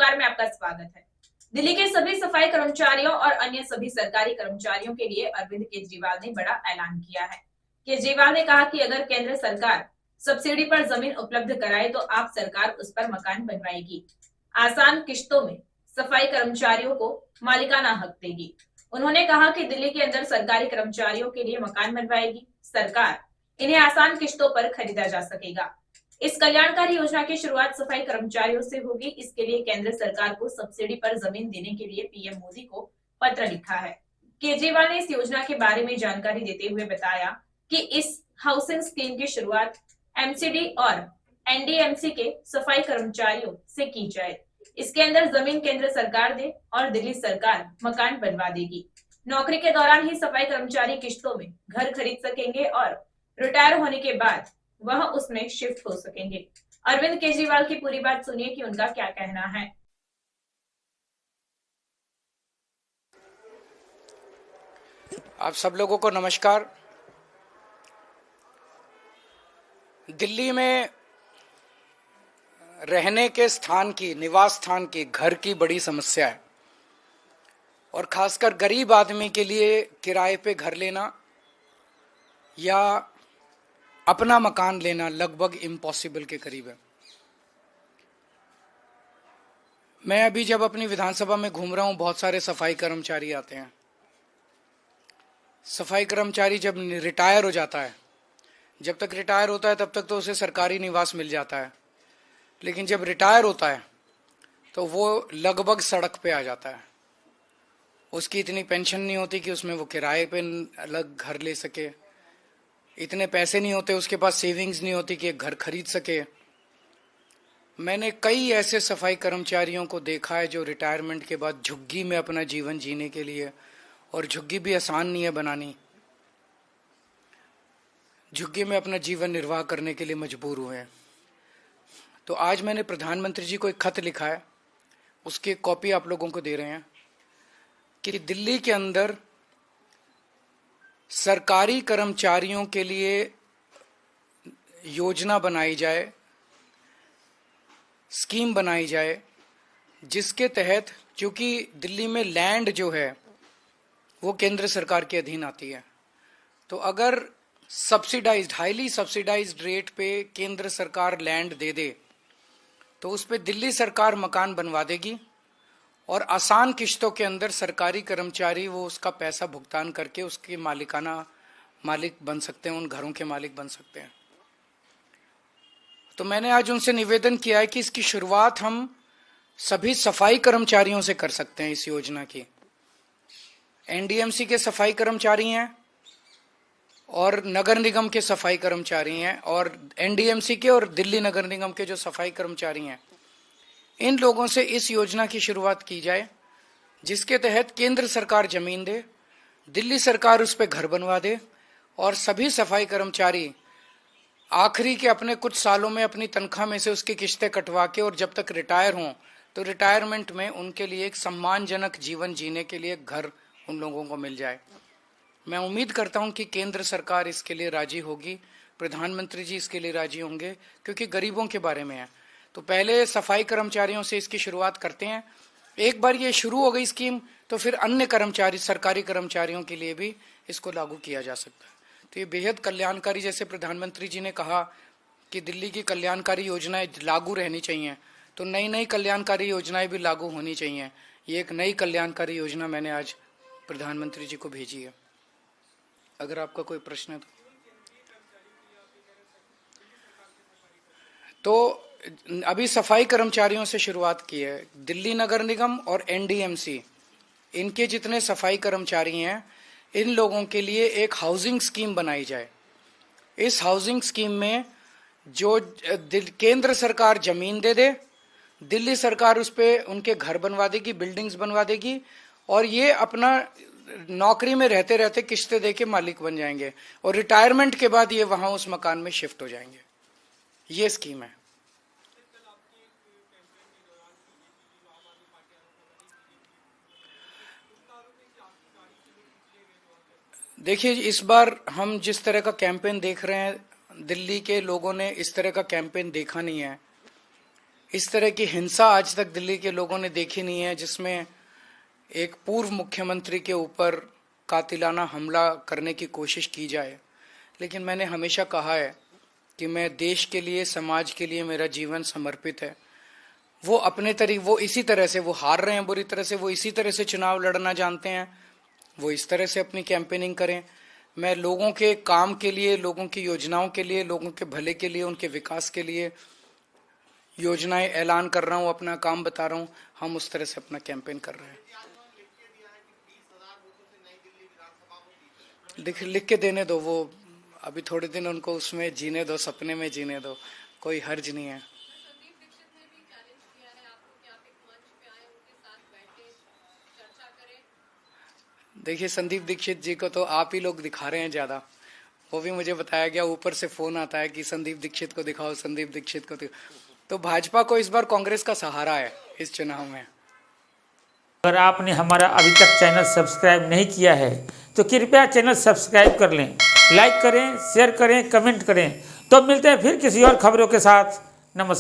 सरोकार में आपका स्वागत है। दिल्ली के सभी सफाई कर्मचारियों और अन्य सभी सरकारी कर्मचारियों के लिए अरविंद केजरीवाल ने बड़ा ऐलान किया है। केजरीवाल ने कहा कि अगर केंद्र सरकार सब्सिडी पर जमीन उपलब्ध कराए तो आप सरकार उस पर मकान बनवाएगी। आसान किश्तों में सफाई कर्मचारियों को मालिकाना हक देगी। उन्होंने कहा कि दिल्ली के अंदर सरकारी कर्मचारियों के लिए मकान बनवाएगी सरकार, इन्हें आसान किश्तों पर खरीदा जा सकेगा। इस कल्याणकारी योजना की शुरुआत सफाई कर्मचारियों से होगी। इसके लिए केंद्र सरकार को सब्सिडी पर जमीन देने के लिए पीएम मोदी को पत्र लिखा है। केजरीवाल ने इस योजना के बारे में जानकारी देते हुए बताया कि इस हाउसिंग स्कीम की शुरुआत एमसीडी और एनडीएमसी के सफाई कर्मचारियों से की जाए। इसके अंदर जमीन केंद्र सरकार दे और दिल्ली सरकार मकान बनवा देगी। नौकरी के दौरान ही सफाई कर्मचारी किश्तों में घर खरीद सकेंगे और रिटायर होने के बाद वह उसमें शिफ्ट हो सकेंगे। अरविंद केजरीवाल की पूरी बात सुनिए कि उनका क्या कहना है। आप सब लोगों को नमस्कार। दिल्ली में रहने के स्थान की, निवास स्थान की, घर की बड़ी समस्या है और खासकर गरीब आदमी के लिए किराए पे घर लेना या अपना मकान लेना लगभग इम्पॉसिबल के करीब है। मैं अभी जब अपनी विधानसभा में घूम रहा हूं, बहुत सारे सफाई कर्मचारी आते हैं। सफाई कर्मचारी जब रिटायर हो जाता है, जब तक रिटायर होता है तब तक तो उसे सरकारी निवास मिल जाता है, लेकिन जब रिटायर होता है तो वो लगभग सड़क पे आ जाता है। उसकी इतनी पेंशन नहीं होती कि उसमें वो किराए पे अलग घर ले सके, इतने पैसे नहीं होते उसके पास, सेविंग्स नहीं होती कि एक घर खरीद सके। मैंने कई ऐसे सफाई कर्मचारियों को देखा है जो रिटायरमेंट के बाद झुग्गी में अपना जीवन जीने के लिए, और झुग्गी भी आसान नहीं है बनानी, झुग्गी में अपना जीवन निर्वाह करने के लिए मजबूर हुए हैं। तो आज मैंने प्रधानमंत्री जी को एक खत लिखा है, उसकी कॉपी आप लोगों को दे रहे हैं कि दिल्ली के अंदर सरकारी कर्मचारियों के लिए योजना बनाई जाए, स्कीम बनाई जाए, जिसके तहत, क्योंकि दिल्ली में लैंड जो है वो केंद्र सरकार के अधीन आती है, तो अगर सब्सिडाइज्ड, हाईली सब्सिडाइज्ड रेट पे केंद्र सरकार लैंड दे दे तो उस पे दिल्ली सरकार मकान बनवा देगी और आसान किश्तों के अंदर सरकारी कर्मचारी वो उसका पैसा भुगतान करके उसके मालिक बन सकते हैं, उन घरों के मालिक बन सकते हैं। तो मैंने आज उनसे निवेदन किया है कि इसकी शुरुआत हम सभी सफाई कर्मचारियों से कर सकते हैं। इस योजना की एनडीएमसी के सफाई कर्मचारी हैं और नगर निगम के सफाई कर्मचारी हैं, और एनडीएमसी के और दिल्ली नगर निगम के जो सफाई कर्मचारी हैं, इन लोगों से इस योजना की शुरुआत की जाए, जिसके तहत केंद्र सरकार जमीन दे, दिल्ली सरकार उस पर घर बनवा दे और सभी सफाई कर्मचारी आखिरी के अपने कुछ सालों में अपनी तनख्वाह में से उसकी किश्तें कटवा के, और जब तक रिटायर हों तो रिटायरमेंट में उनके लिए एक सम्मानजनक जीवन जीने के लिए घर उन लोगों को मिल जाए। मैं उम्मीद करता हूं कि केंद्र सरकार इसके लिए राजी होगी, प्रधानमंत्री जी इसके लिए राजी होंगे, क्योंकि गरीबों के बारे में है। तो पहले सफाई कर्मचारियों से इसकी शुरुआत करते हैं। एक बार ये शुरू हो गई स्कीम तो फिर अन्य कर्मचारी, सरकारी कर्मचारियों के लिए भी इसको लागू किया जा सकता है। तो ये बेहद कल्याणकारी, जैसे प्रधानमंत्री जी ने कहा कि दिल्ली की कल्याणकारी योजनाएं लागू रहनी चाहिए, तो नई नई कल्याणकारी योजनाएं भी लागू होनी चाहिए। ये एक नई कल्याणकारी योजना मैंने आज प्रधानमंत्री जी को भेजी है। अगर आपका कोई प्रश्न है तो अभी सफाई कर्मचारियों से शुरुआत की है। दिल्ली नगर निगम और एनडीएमसी, इनके जितने सफाई कर्मचारी हैं, इन लोगों के लिए एक हाउसिंग स्कीम बनाई जाए। इस हाउसिंग स्कीम में जो केंद्र सरकार जमीन दे दे, दिल्ली सरकार उस पे उनके घर बनवा देगी, बिल्डिंग्स बनवा देगी, और ये अपना नौकरी में रहते रहते किश्तें देके मालिक बन जाएंगे, और रिटायरमेंट के बाद ये वहां उस मकान में शिफ्ट हो जाएंगे। ये स्कीम है। देखिए, इस बार हम जिस तरह का कैंपेन देख रहे हैं, दिल्ली के लोगों ने इस तरह का कैंपेन देखा नहीं है। इस तरह की हिंसा आज तक दिल्ली के लोगों ने देखी नहीं है, जिसमें एक पूर्व मुख्यमंत्री के ऊपर कातिलाना हमला करने की कोशिश की जाए। लेकिन मैंने हमेशा कहा है कि मैं देश के लिए, समाज के लिए मेरा जीवन समर्पित है। वो अपने वो इसी तरह से, वो हार रहे हैं बुरी तरह से, वो इसी तरह से चुनाव लड़ना जानते हैं, वो इस तरह से अपनी कैंपेनिंग करें। मैं लोगों के काम के लिए, लोगों की योजनाओं के लिए, लोगों के भले के लिए, उनके विकास के लिए योजनाएं ऐलान कर रहा हूं, अपना काम बता रहा हूं। हम उस तरह से अपना कैंपेन कर रहे हैं। लिख के देने दो, वो अभी थोड़े दिन उनको उसमें जीने दो, सपने में जीने दो, कोई हर्ज नहीं है। देखिए, संदीप दीक्षित जी को तो आप ही लोग दिखा रहे हैं ज्यादा। वो भी मुझे बताया गया, ऊपर से फोन आता है कि संदीप दीक्षित को दिखाओ, संदीप दीक्षित को दिखाओ। तो भाजपा को इस बार कांग्रेस का सहारा है इस चुनाव में। अगर आपने हमारा अभी तक चैनल सब्सक्राइब नहीं किया है तो कृपया चैनल सब्सक्राइब कर लें, लाइक करें, शेयर करें, कमेंट करें। तो मिलते हैं फिर किसी और खबरों के साथ। नमस्कार।